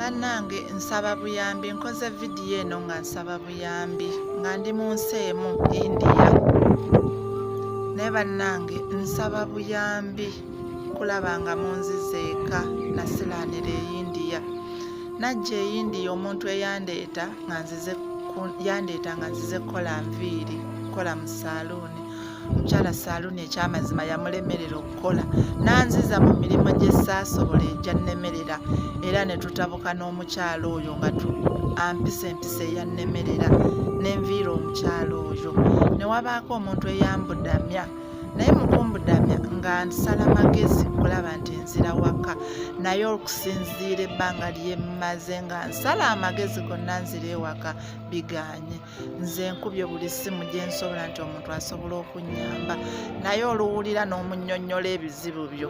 Bannange nsaba buyambi, nkoze vidiyo eno nga nsaba buyambi nga ndi mu nsi emu India. Naye bannange nsaba buyambi kulaba nga munziza eka nasiraanira e India. Najja e India omuntu yandeeta nga nzize kukola nviiri, kukola mu saaluuni. Omukyala saaluuni ekyamazima yamulemerera okukola, nanziza mu mirimu gye saasobola ejja nnemerera, era ne tutabuka n'omukyala oyo nga ampisa empisa eyannemerera n'enviira omukyala oyo. Ne wabaako omuntu eyambudamya, naye mu kumbudamya nga nsala magezi kulaba nti nzira waka, naye okusinziira ebbanga lye mmaze nga nsala amagezi gonna nzira ewaka biganye. Nze nkubye buli ssimu gye nsobola nti omuntu asobola okunnyamba, naye oluwulira n'omunnyonnyola ebizibu byo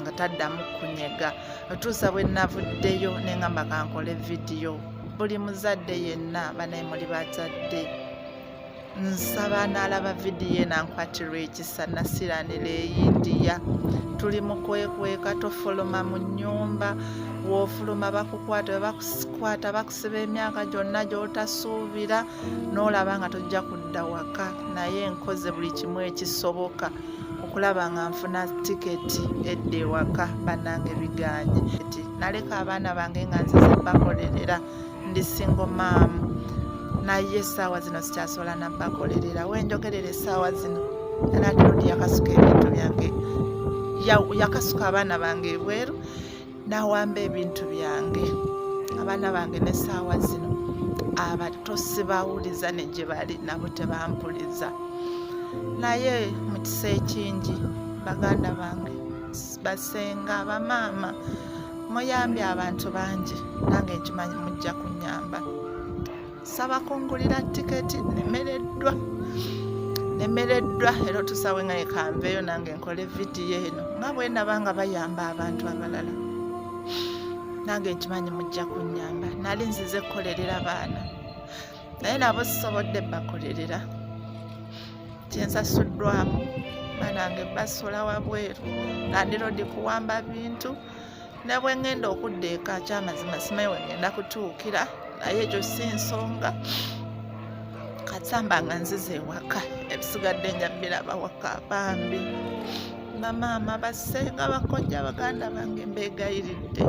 nga taddamu kunyega. Otuusa bwe navuddeyo ne ngamba kankole vidiyo. Buli muzadde yenna banaye muli bazadde, nsaba n'alaba vidiyo enankwatirwa ekisa nasiraanira e India. Tuli mu kwekweka, tofuluma mu nnyumba, w'ofuluma bakukwata, bakukwata bakusiba emyaka gyonna gy'otasuubira, n'olaba nga tojja kudda waka. Naye nkoze buli kimu ekisoboka okulaba nga nfuna tiketi edda ewaka, bannange biganye. Naleka abaana bange nga nzize bakolerera, ndi single mom, naye essaawa zino sikyasobola nabbakolerera. Wenjogerera essaawa zino Landlord yakasuka ebintu byange, yakasuka abaana bange ebweru n'awamba ebintu byange. Abaana bange n'essaawa zino abato sibawuliza ne gye bali nabo tebampuliza. Naye mu kisa ekingi baganda bange, basenga, bamaama, muyambye abantu bangi, nange nkimanyi mujja kunnyamba. Saba kungulira tiketi, nemereddwa era otusawe nga yekanveeyo nange nkole vidiyo eno nga bwe ndaba nga bayamba abantu abalala, nange nkimanyi mujja kunnyamba. Nali nzize kukolerera baana, naye nabo sisobodde bakolerera, kyensasuddwamu banange basula wabweru, Landlord kuwamba bintu. Ne bwe ngenda okudda eka kyamazima simanyi we ngenda kutuukira, naye ekyo si nsonga. Katsamba nga nzize ewaka, ebisigadde nja biraba waka bambi. Bamaama, basenga, bakojja, baganda bange mbegayiridde.